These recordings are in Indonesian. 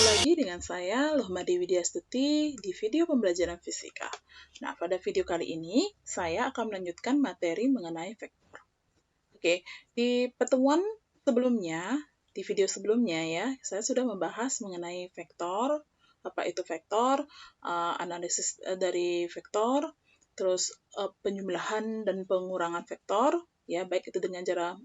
lagi dengan saya, Lohmadi Widyastuti, di video pembelajaran fisika. Nah, pada video kali ini, saya akan melanjutkan materi mengenai vektor. Oke, di pertemuan sebelumnya, di video sebelumnya ya, saya sudah membahas mengenai vektor, apa itu vektor, analisis dari vektor, terus penjumlahan dan pengurangan vektor, ya, baik itu dengan cara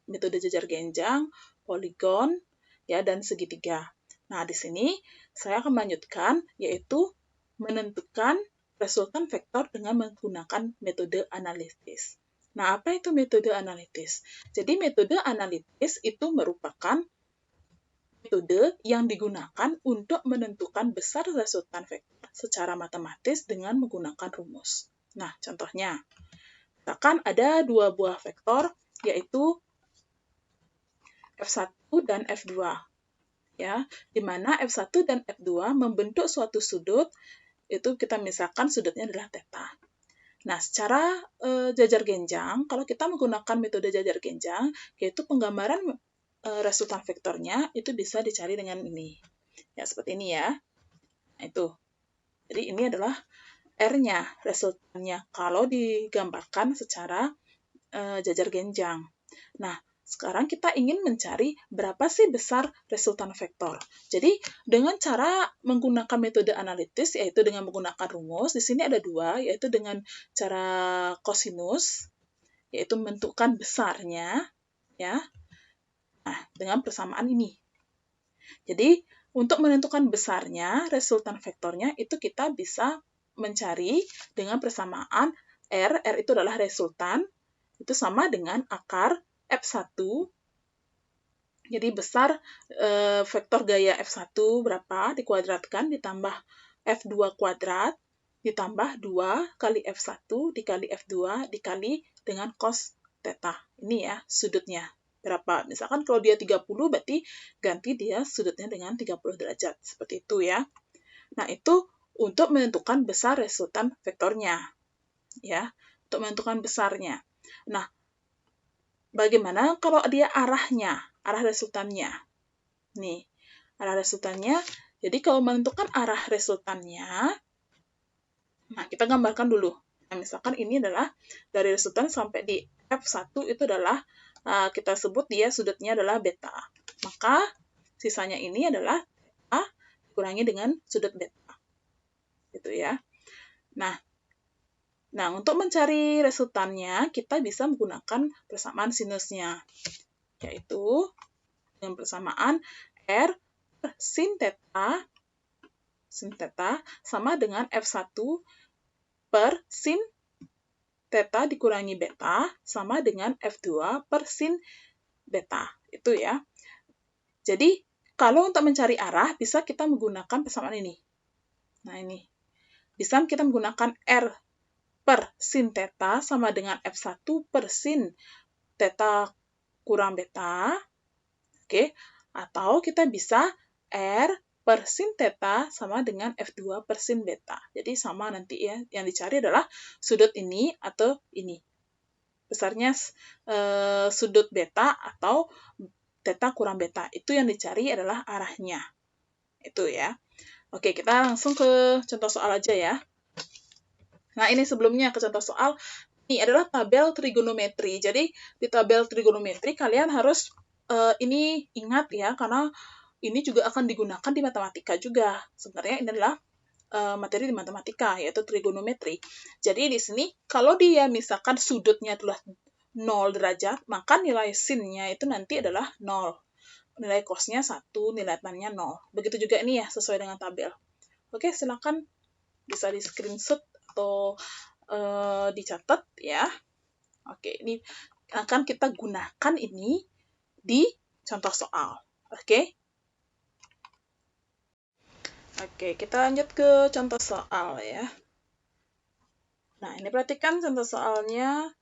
metode jajar genjang, poligon, ya, dan segitiga. Nah, di sini saya akan melanjutkan, yaitu menentukan resultan vektor dengan menggunakan metode analitis. Nah, apa itu metode analitis? Jadi, metode analitis itu merupakan metode yang digunakan untuk menentukan besar resultan vektor secara matematis dengan menggunakan rumus. Nah, contohnya, misalkan ada dua buah vektor, yaitu F1 dan F2. Ya, di mana F1 dan F2 membentuk suatu sudut, itu kita misalkan sudutnya adalah theta. Nah, secara jajar genjang, kalau kita menggunakan metode jajar genjang, yaitu penggambaran resultan vektornya, itu bisa dicari dengan ini. Ya, seperti ini ya. Nah, itu. Jadi, ini adalah R-nya, resultannya, kalau digambarkan secara jajar genjang. Nah, sekarang kita ingin mencari berapa sih besar resultan vektor. Jadi, dengan cara menggunakan metode analitis, yaitu dengan menggunakan rumus, di sini ada dua, yaitu dengan cara kosinus, yaitu menentukan besarnya, ya. Nah, dengan persamaan ini. Jadi, untuk menentukan besarnya, resultan vektornya, itu kita bisa mencari dengan persamaan R itu adalah resultan, itu sama dengan akar F1, jadi besar vektor gaya F1 berapa, dikuadratkan, ditambah F2 kuadrat, ditambah 2 kali F1 dikali F2 dikali dengan cos theta. Ini ya, sudutnya berapa. Misalkan kalau dia 30, berarti ganti dia sudutnya dengan 30 derajat. Seperti itu ya. Nah, itu untuk menentukan besar resultan vektornya. Ya, untuk menentukan besarnya. Nah, bagaimana kalau dia arahnya, arah resultannya? Nih, arah resultannya. Jadi kalau menentukan arah resultannya, nah kita gambarkan dulu. Nah, misalkan ini adalah dari resultan sampai di F1 itu adalah, kita sebut dia sudutnya adalah beta. Maka sisanya ini adalah A dikurangi dengan sudut beta. Gitu ya. Nah, untuk mencari resultannya, kita bisa menggunakan persamaan sinusnya, yaitu dengan persamaan R per sin theta sama dengan F1 per sin theta dikurangi beta sama dengan F2 per sin beta. Itu ya. Jadi, kalau untuk mencari arah, bisa kita menggunakan persamaan ini. Nah, ini. Bisa kita menggunakan R per sin theta sama dengan F1 per sin theta kurang beta. Oke, atau kita bisa R per sin theta sama dengan F2 per sin beta. Jadi sama nanti ya, yang dicari adalah sudut ini atau ini. Besarnya sudut beta atau theta kurang beta. Itu yang dicari adalah arahnya. Itu ya. Oke, kita langsung ke contoh soal aja ya. Nah, ini sebelumnya ke contoh soal. Ini adalah tabel trigonometri. Jadi, di tabel trigonometri kalian harus ini ingat ya, karena ini juga akan digunakan di matematika juga. Sebenarnya ini adalah materi di matematika, yaitu trigonometri. Jadi, di sini, kalau dia misalkan sudutnya adalah 0 derajat, maka nilai sin-nya itu nanti adalah 0. Nilai cos-nya 1, nilai tan-nya 0. Begitu juga ini ya, sesuai dengan tabel. Oke, silakan bisa di-screenshot atau dicatat ya. Oke, ini akan kita gunakan ini di contoh soal. Oke. Oke, kita lanjut ke contoh soal ya. Nah, ini perhatikan contoh soalnya.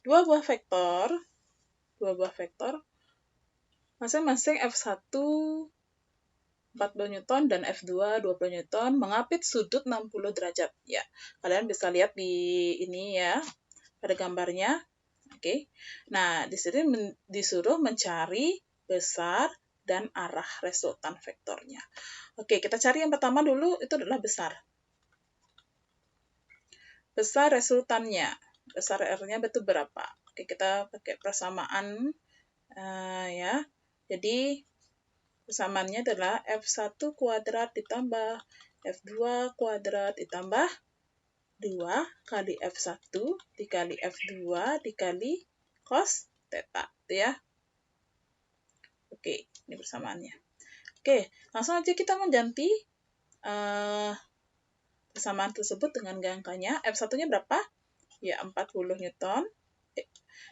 Dua buah vektor, masing-masing F1 40 Newton dan F2 20 Newton mengapit sudut 60 derajat. Ya, kalian bisa lihat di ini ya, pada gambarnya. Oke. Nah, di sini disuruh mencari besar dan arah resultan vektornya. Oke, kita cari yang pertama dulu, itu adalah besar. Besar resultannya. Besar R-nya itu berapa? Oke, kita pakai persamaan ya. Jadi, persamaannya adalah F1 kuadrat ditambah F2 kuadrat ditambah 2 kali F1 dikali F2 dikali cos theta, gitu ya. Oke, ini persamaannya. Oke, langsung aja kita mengganti persamaan tersebut dengan angkanya. F1-nya berapa? Ya, 40 Newton.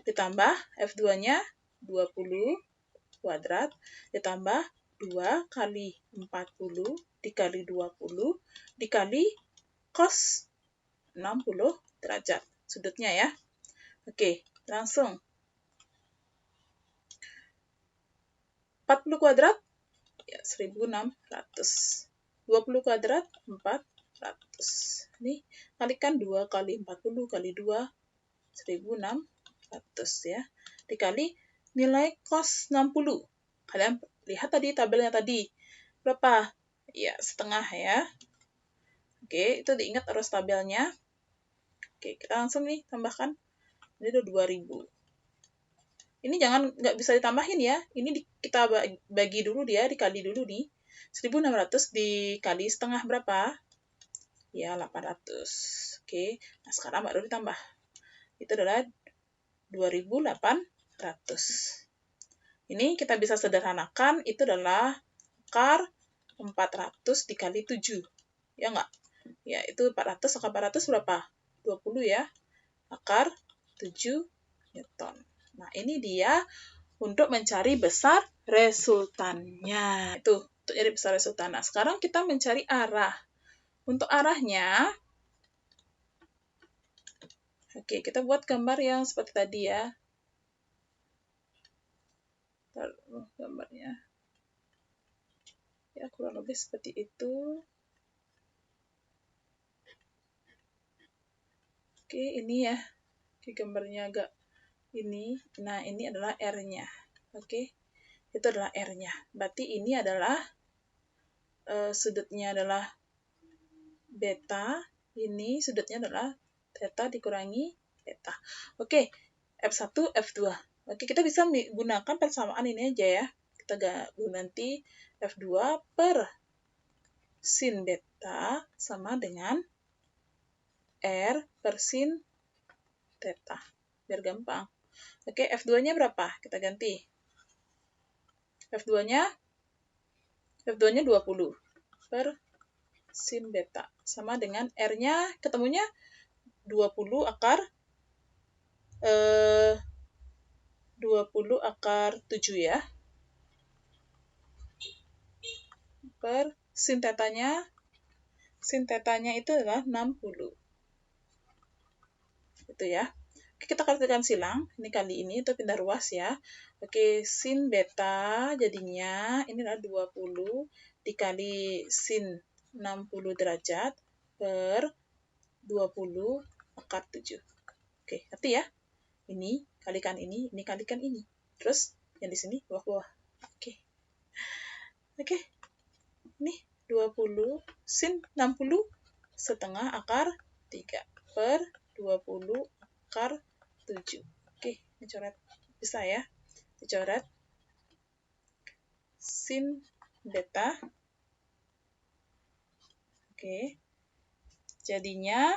Ditambah F2-nya 20 kuadrat. Ditambah 2 kali 40 dikali 20 dikali cos 60 derajat sudutnya ya. Oke, langsung. 40 kuadrat, ya 1600. 20 kuadrat, 400. Ini kalikan 2 kali 40 kali 2, 1600 ya. Dikali nilai cos 60. Kalian lihat tadi tabelnya tadi. Berapa? Ya, setengah ya. Oke, itu diingat terus tabelnya. Oke, kita langsung nih tambahkan. Ini udah 2000. Ini nggak bisa ditambahin ya. Ini kita bagi dulu dia, dikali dulu nih. 1600 dikali setengah berapa? Ya, 800. Oke, nah sekarang baru ditambah. Itu adalah 2800. Ini kita bisa sederhanakan, itu adalah akar 400 dikali 7. Ya nggak? Ya, itu 400, akar 400 berapa? 20 ya. Akar 7 Newton. Nah, ini dia untuk mencari besar resultannya. Itu, untuk cari besar resultan. Nah, sekarang kita mencari arah. Untuk arahnya, oke, kita buat gambar yang seperti tadi ya. Taruh gambarnya. Ya, kurang lebih seperti itu. Oke, ini ya. Oke, gambarnya agak ini. Nah, ini adalah R-nya. Oke, itu adalah R-nya. Berarti ini adalah sudutnya adalah beta. Ini sudutnya adalah theta dikurangi theta. Oke, F1, F2. Oke, kita bisa menggunakan persamaan ini aja ya. Kita ganti F2 per sin beta sama dengan R per sin theta. Biar gampang. Oke, F2-nya berapa? Kita ganti. F2-nya 20 per sin beta. Sama dengan R-nya ketemunya 20 akar 7 ya. Per sin tetanya itu adalah 60. Itu ya. Oke, kita kalikan silang. Ini kali ini itu pindah ruas ya. Oke, sin beta jadinya ini adalah 20 dikali sin 60 derajat per 20 akar 7. Oke, ngerti ya? Ini kalikan ini kalikan ini. Terus yang di sini bawah-bawah. Oke. Oke. Ini 20 sin 60 setengah akar 3 per 20 akar 7. Oke, dicoret. Bisa ya? Dicoret. Sin beta. Oke. Jadinya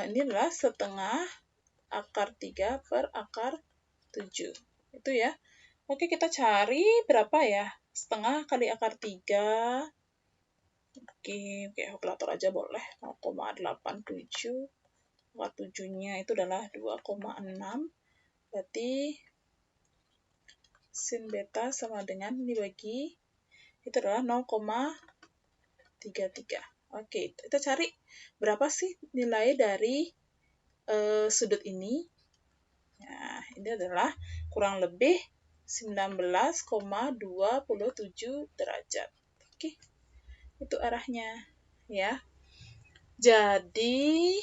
ini adalah setengah akar 3 per akar 7. Itu ya. Oke, kita cari berapa ya? Setengah kali akar 3. Oke, kalkulator aja boleh. 0,87. Akar 7-nya itu adalah 2,6. Berarti sin beta sama dengan dibagi itu adalah 0,33. Oke, kita cari berapa sih nilai dari sudut ini. Nah, ini adalah kurang lebih 19,27 derajat. Oke, itu arahnya ya. Jadi,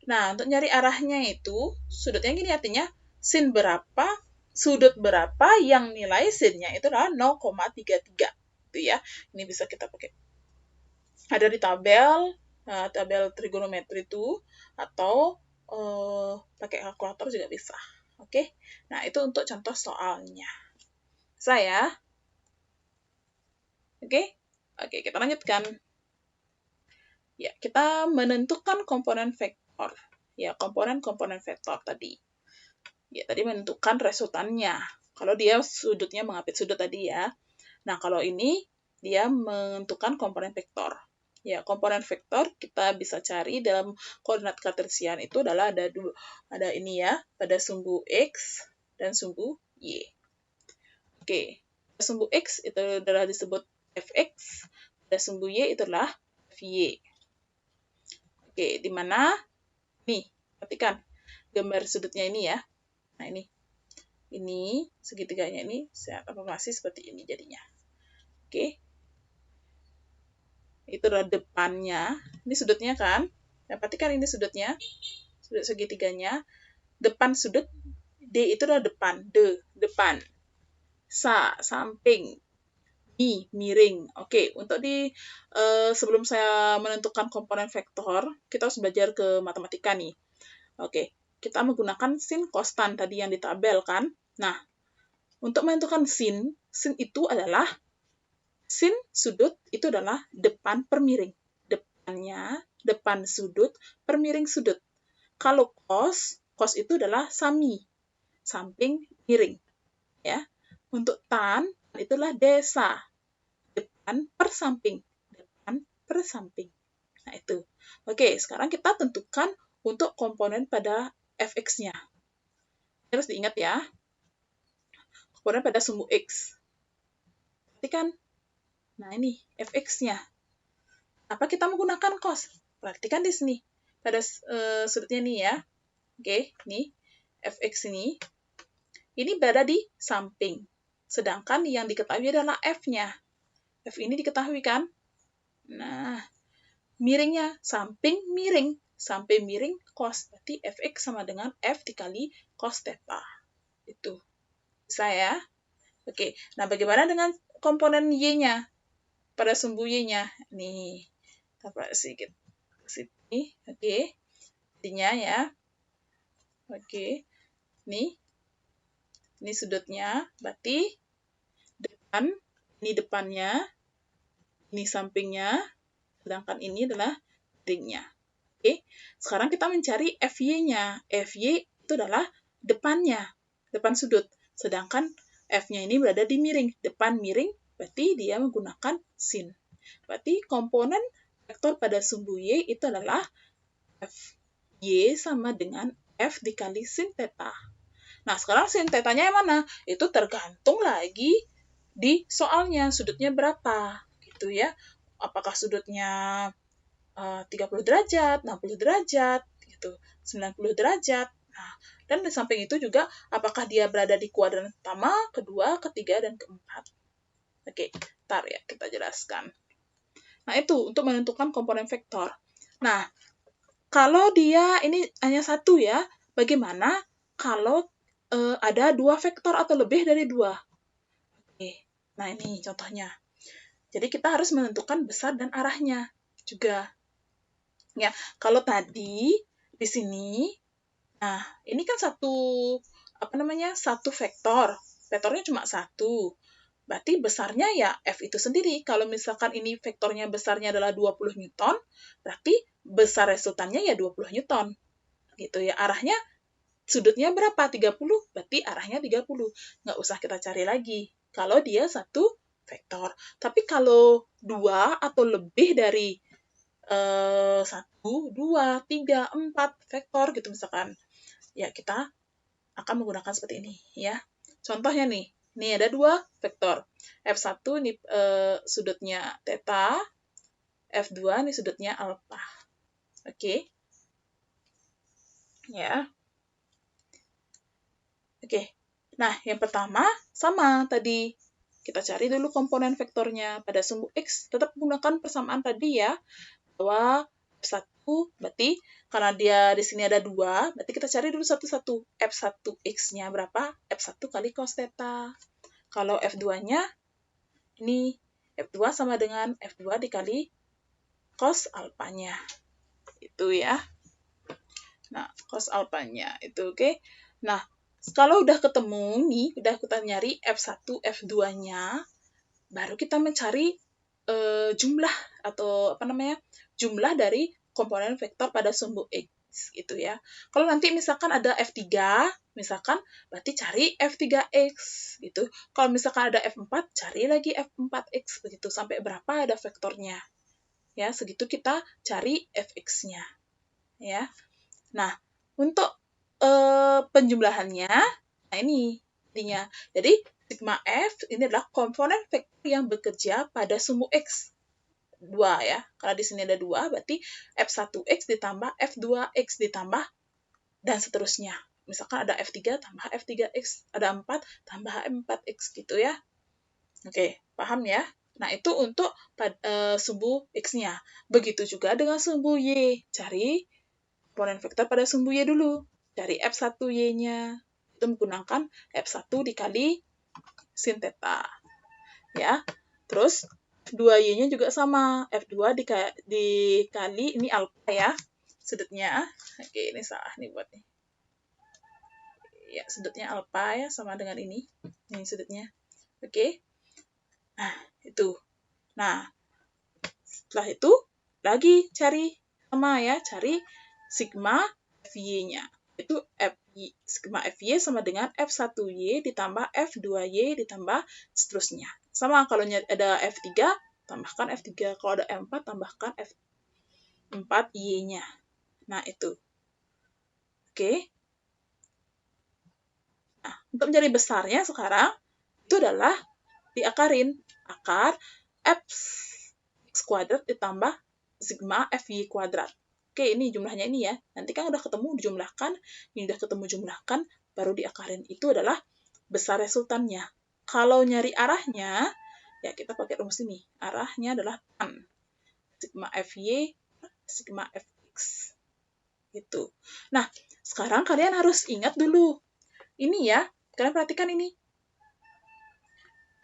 nah untuk nyari arahnya itu, sudutnya gini artinya sin berapa sudut berapa yang nilai sin-nya itu adalah 0,33. Itu ya. Ini bisa kita pakai. Ada di tabel trigonometri itu, atau pakai kalkulator juga bisa. Oke. Nah, itu untuk contoh soalnya. Saya. Oke. Oke, kita lanjutkan. Ya, kita menentukan komponen vektor. Ya, komponen-komponen vektor tadi. Ya, tadi menentukan resultannya. Kalau dia sudutnya mengapit sudut tadi ya. Nah, kalau ini dia menentukan komponen vektor. Ya, komponen vektor kita bisa cari dalam koordinat kartesian itu adalah ada ini ya, pada sumbu X dan sumbu Y. Oke, sumbu X itu adalah disebut fx, pada sumbu Y itu adalah fy. Oke, di mana nih, perhatikan gambar sudutnya ini ya. Nah, ini segitiganya ini saya transformasi seperti ini jadinya. Oke. Itu adalah depannya. Ini sudutnya kan? Nah, perhatikan ini sudutnya. Sudut segitiganya. Depan sudut D itu adalah depan. Depan. Samping. Miring. Oke, untuk sebelum saya menentukan komponen vektor, kita harus belajar ke matematika nih. Oke, kita menggunakan sin konstan tadi yang di tabel kan? Nah, untuk menentukan sin itu adalah sin sudut itu adalah depan per miring. Depan sudut per miring sudut. Kalau cos itu adalah samping miring. Ya. Untuk tan itulah desa. Depan per samping. Nah, itu. Oke, sekarang kita tentukan untuk komponen pada fx-nya. Harus diingat ya. Komponen pada sumbu x. Perhatikan. Nah, ini fx-nya. Apa kita menggunakan cos? Perhatikan di sini. Pada sudutnya nih ya. Oke, nih. Fx ini. Ini berada di samping. Sedangkan yang diketahui adalah F-nya. F ini diketahui kan? Nah, miringnya. Samping miring. Sampai miring cos. Berarti Fx sama dengan F dikali cos theta. Itu. Bisa ya? Oke. Nah, bagaimana dengan komponen Y-nya? Pada sumbu Y-nya. Nih. Kita sedikit sini. Oke. Jadinya ya. Oke. Nih. Ini sudutnya. Berarti depan. Ini depannya. Ini sampingnya. Sedangkan ini adalah miringnya. Oke. Sekarang kita mencari FY-nya. FY itu adalah depannya. Depan sudut. Sedangkan F-nya ini berada di miring. Depan miring, berarti dia menggunakan sin. Berarti komponen vektor pada sumbu Y itu adalah Fy sama dengan F dikali sin theta. Nah, sekarang sin theta-nya yang mana? Itu tergantung lagi di soalnya. Sudutnya berapa? Gitu ya. Apakah sudutnya 30 derajat, 60 derajat, gitu, 90 derajat. Nah, dan di samping itu juga, apakah dia berada di kuadran pertama, kedua, ketiga, dan keempat. Oke, ntar ya kita jelaskan. Nah, itu untuk menentukan komponen vektor. Nah, kalau dia ini hanya satu ya, bagaimana kalau ada dua vektor atau lebih dari dua? Oke, nah ini contohnya. Jadi kita harus menentukan besar dan arahnya juga. Ya, kalau tadi di sini, nah ini kan satu vektor. Vektornya cuma satu. Berarti besarnya ya F itu sendiri. Kalau misalkan ini vektornya besarnya adalah 20 Newton, berarti besar resultannya ya 20 Newton. Gitu ya. Arahnya sudutnya berapa? 30, berarti arahnya 30. Nggak usah kita cari lagi. Kalau dia satu vektor. Tapi kalau dua atau lebih dari 1, 2, 3, 4 vektor gitu misalkan. Ya, kita akan menggunakan seperti ini ya. Contohnya nih, ini ada dua vektor. F1 ini sudutnya theta, F2 ini sudutnya alpha. Oke. Ya. Oke. Nah, yang pertama sama tadi. Kita cari dulu komponen vektornya. Pada sumbu X tetap menggunakan persamaan tadi ya. Bahwa F1 berarti karena dia di sini ada 2, berarti kita cari dulu satu-satu. F1X-nya berapa? F1 kali cos theta. Kalau F2-nya, ini F2 sama dengan F2 dikali cos alpanya. Itu ya. Nah, cos alpanya itu, oke. Nah, kalau udah ketemu nih, udah kita nyari F1, F2-nya, baru kita mencari jumlah atau apa namanya? Jumlah dari komponen vektor pada sumbu X gitu ya. Kalau nanti misalkan ada F3, misalkan berarti cari F3X gitu. Kalau misalkan ada F4, cari lagi F4X begitu sampai berapa ada vektornya. Ya, segitu kita cari Fx-nya. Ya. Nah, untuk penjumlahannya, nah ini intinya. Jadi, sigma F ini adalah komponen vektor yang bekerja pada sumbu X. 2 ya. Karena di sini ada 2, berarti F1X ditambah F2X ditambah dan seterusnya. Misalkan ada F3 tambah F3X, ada 4 tambah F4X gitu ya. Oke, paham ya? Nah, itu untuk sumbu X-nya. Begitu juga dengan sumbu Y. Cari komponen vektor pada sumbu Y dulu. Cari F1Y-nya. Itu menggunakan F1 dikali sin theta. Ya. Terus 2Y-nya juga sama. F2 dikali ini alpha ya. Sudutnya. Oke, ini salah nih buat nih. Ya, sudutnya alpha ya sama dengan ini. Ini sudutnya. Oke. Nah, itu. Nah, setelah itu lagi cari sama ya, cari sigma Fy-nya. Itu sigma Fy sama dengan F1Y ditambah F2Y ditambah seterusnya. Sama kalau ada F3, tambahkan F3. Kalau ada M4, tambahkan F4Y-nya. Nah, itu. Oke. Nah, untuk menjadi besarnya sekarang, itu adalah diakarin. Akar X kuadrat ditambah sigma Fy kuadrat. Oke, ini jumlahnya ini ya. Nanti kan udah ketemu dijumlahkan, ini udah ketemu jumlahkan, baru diakarin. Itu adalah besar resultannya. Kalau nyari arahnya, ya kita pakai rumus ini. Arahnya adalah tan. Sigma Fy, sigma Fx. Gitu. Nah, sekarang kalian harus ingat dulu. Ini ya, kalian perhatikan ini.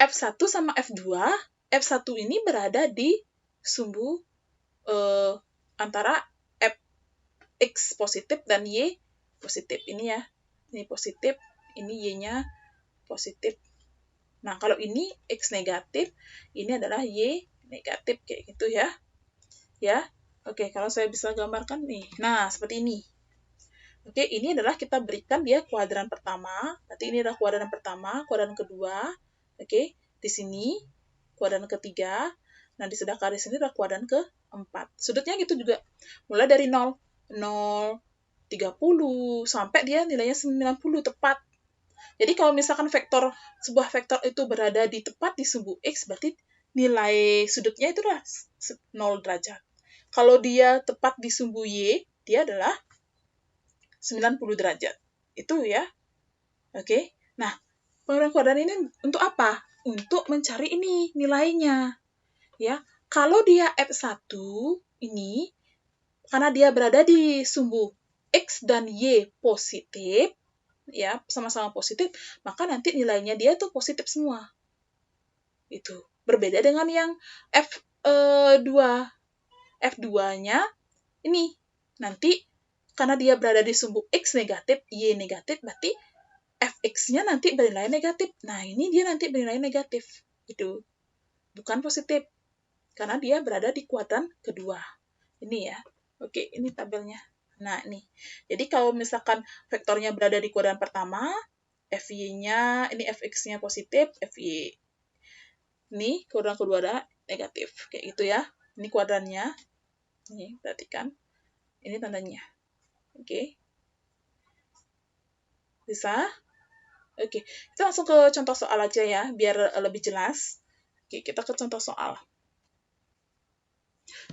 F1 sama F2, F1 ini berada di sumbu antara X positif dan Y positif. Ini ya, ini positif, ini Y-nya positif. Nah, kalau ini X negatif, ini adalah Y negatif, kayak gitu ya. Ya, oke, kalau saya bisa gambarkan nih. Nah, seperti ini. Oke, ini adalah kita berikan dia kuadran pertama. Berarti ini adalah kuadran pertama, kuadran kedua. Oke, di sini kuadran ketiga. Nah, sedangkan di sini adalah kuadran keempat. Sudutnya gitu juga. Mulai dari 0, 0, 30, sampai dia nilainya 90, tepat. Jadi kalau misalkan sebuah vektor itu berada di tepat di sumbu X, berarti nilai sudutnya itu adalah 0 derajat. Kalau dia tepat di sumbu Y, dia adalah 90 derajat. Itu ya. Oke. Nah, kuadran ini untuk apa? Untuk mencari ini nilainya. Ya. Kalau dia F1 ini, karena dia berada di sumbu X dan Y positif, ya, sama-sama positif, maka nanti nilainya dia tuh positif semua. Itu. Berbeda dengan yang F2. F2-nya ini. Nanti, karena dia berada di sumbu X negatif, Y negatif, berarti Fx-nya nanti bernilai negatif. Nah, ini dia nanti bernilai negatif. Itu. Bukan positif. Karena dia berada di kuadran kedua. Ini ya. Oke, ini tabelnya. Nah, ini. Jadi, kalau misalkan vektornya berada di kuadran pertama, Fy-nya, ini Fx-nya positif, Fy. Ini kuadran kedua ada negatif. Kayak gitu ya. Ini kuadrannya. Ini, perhatikan. Ini tandanya. Oke. Bisa? Oke. Kita langsung ke contoh soal aja ya, biar lebih jelas. Oke, kita ke contoh soal.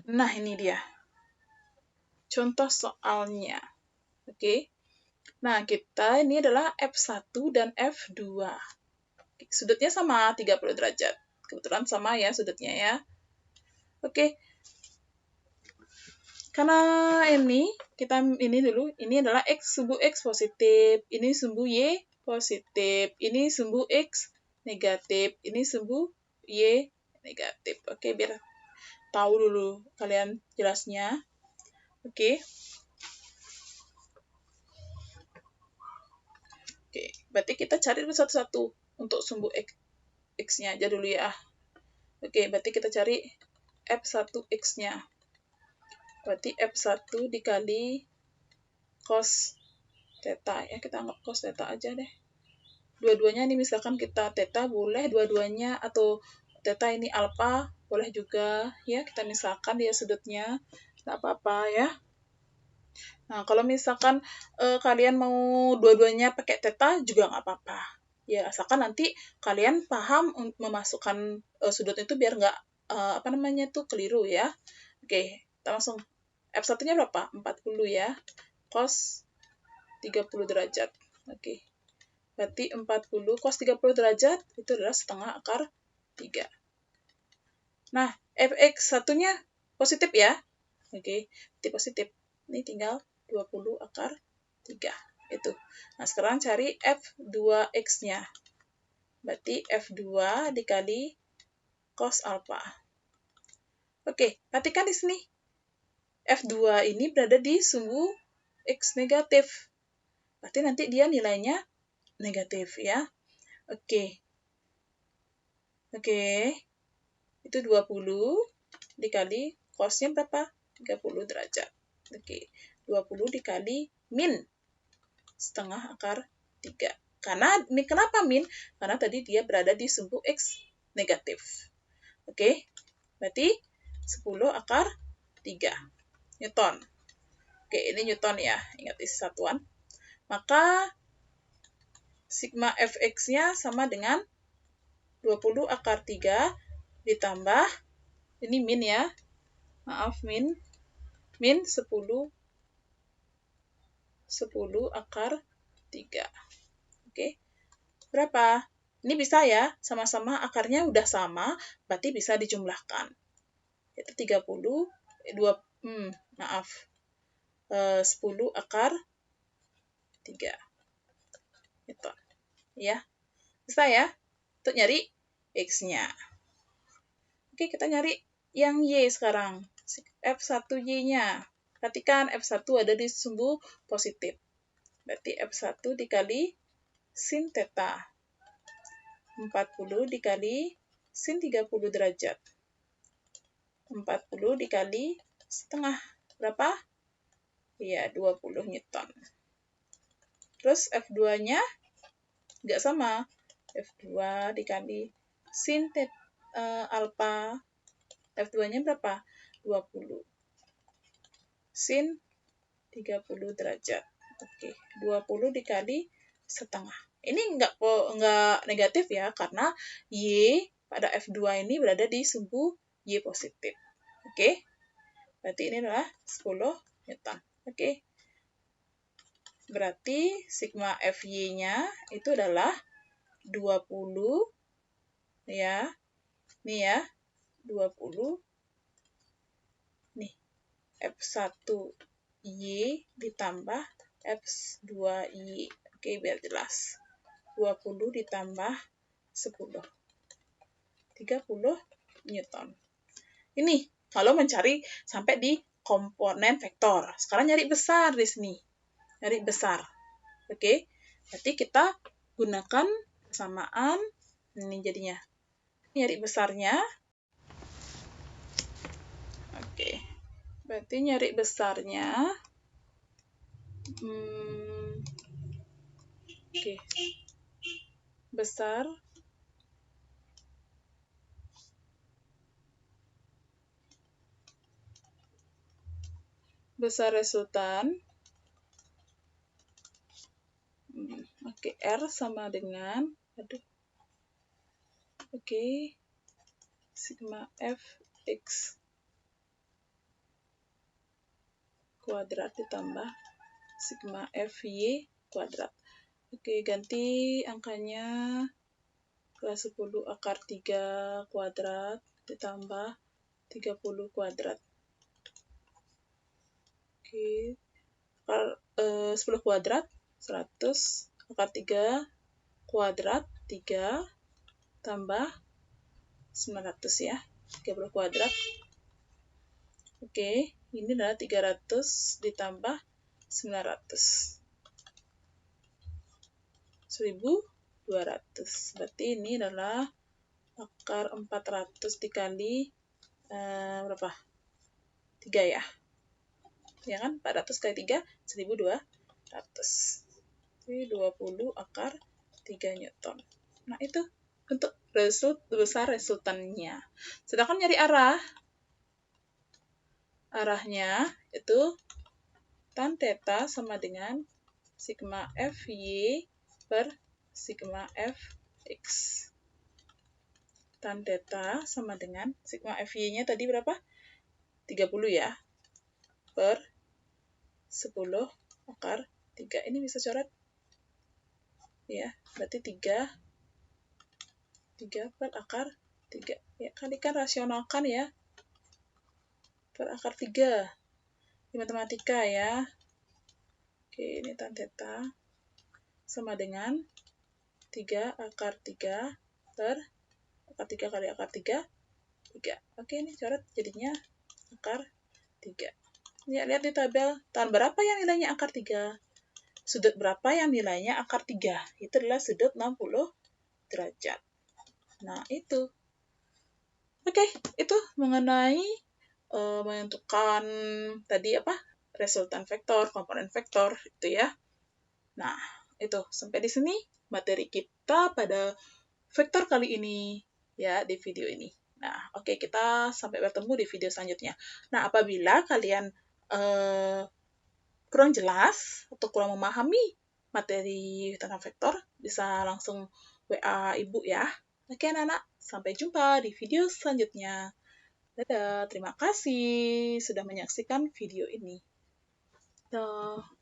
Nah, ini dia. Contoh soalnya. Oke. Nah, kita ini adalah F1 dan F2. Sudutnya sama 30 derajat. Kebetulan sama ya sudutnya ya. Oke. Karena ini dulu, ini adalah X sumbu X positif, ini sumbu Y positif, ini sumbu X negatif, ini sumbu Y negatif. Oke, biar tahu dulu kalian jelasnya. Oke. Oke, berarti kita cari dulu satu-satu untuk sumbu X-nya aja dulu ya. Oke, berarti kita cari F1X-nya. Berarti F1 dikali cos theta ya, kita anggap cos theta aja deh. Dua-duanya ini misalkan kita theta boleh dua-duanya, atau theta ini alpha boleh juga ya, kita misalkan dia sudutnya, nggak apa-apa ya. Nah, kalau misalkan kalian mau dua-duanya pakai theta juga nggak apa-apa. Ya, asalkan nanti kalian paham memasukkan sudut itu biar nggak keliru ya. Oke, kita langsung F1-nya berapa? 40 ya. Cos 30 derajat. Oke. Berarti 40 cos 30 derajat itu adalah setengah akar 3. Nah, Fx1-nya positif ya. Oke, berarti positif. Ini tinggal 20 akar 3. Itu. Nah, sekarang cari F2X-nya. Berarti F2 dikali cos alpha. Oke, perhatikan di sini. F2 ini berada di sumbu X negatif. Berarti nanti dia nilainya negatif ya. Oke. Oke. Itu 20 dikali cosnya berapa? 30 derajat. Oke. 20 dikali min setengah akar 3. Kenapa min? Karena tadi dia berada di sumbu X negatif. Oke. Berarti 10 akar 3 Newton. Oke, ini Newton ya. Ingat isi satuan. Maka sigma Fx-nya sama dengan 20 akar 3 ditambah, ini min ya. Maaf, min 10 akar 3. Oke. Berapa? Ini bisa ya, sama-sama akarnya udah sama, berarti bisa dijumlahkan. Itu 10 akar 3. Gitu. Ya. Bisa ya? Untuk nyari X-nya. Oke, kita nyari yang Y sekarang. F1Y-nya. Perhatikan F1 ada di sumbu positif. Berarti F1 dikali sin theta. 40 dikali sin 30 derajat. 40 dikali setengah. Berapa? Ya, 20 Newton. Terus F2-nya nggak sama. F2 dikali sin alpha. F2-nya berapa? 20. Sin 30 derajat. Oke, 20 dikali setengah. Ini nggak negatif ya, karena Y pada F2 ini berada di sumbu Y positif. Oke, berarti ini adalah 10 Newton. Oke. Berarti sigma Fy-nya itu adalah 20 ya. Nih ya, 20. Nih, F1Y ditambah F2Y. Oke, biar jelas. 20 ditambah 10. 30 Newton. Ini kalau mencari sampai di komponen vektor. Sekarang nyari besar di sini. Nyari besar. Oke. Berarti kita gunakan persamaan ini jadinya. Nyari besarnya. Oke. Berarti nyari besarnya. Oke. Besar resultan. Oke, R sama dengan sigma Fx kuadrat ditambah sigma Fy kuadrat. Oke, ganti angkanya ke 10 akar 3 kuadrat ditambah 30 kuadrat. Oke. Akar 10 kuadrat 100, akar 3 kuadrat 3 tambah 900 ya. 30 kuadrat. Oke, ini adalah 300 ditambah 900. 1200. Berarti ini adalah akar 400 dikali berapa? 3 ya. Ya kan? 400 kali 3, 1200. Jadi 20 akar 3 Newton. Nah, itu untuk besar resultannya. Sedangkan nyari arahnya itu tan theta sama dengan sigma Fy per sigma Fx. Tan theta sama dengan sigma Fy-nya tadi berapa? 30 ya. Per 10 akar 3. Ini bisa coret? Ya, berarti 3 per akar 3. Ya, kalikan rasionalkan ya. Per akar 3. Di matematika ya. Oke, ini tan theta sama dengan 3 akar 3 per akar 3 kali akar 3, 3. Oke, ini coret jadinya akar 3. Ya, lihat di tabel, tan berapa yang nilainya akar 3? Sudut berapa yang nilainya akar 3? Itu adalah sudut 60 derajat. Nah, itu. Oke, itu mengenai menentukan tadi apa? Resultan vektor, komponen vektor, itu ya. Nah, itu. Sampai di sini materi kita pada vektor kali ini, ya, di video ini. Nah, oke, kita sampai bertemu di video selanjutnya. Nah, apabila kalian kurang jelas atau kurang memahami materi tentang vektor, bisa langsung WA Ibu ya. Oke anak-anak, sampai jumpa di video selanjutnya. Dadah, terima kasih sudah menyaksikan video ini. Dadah.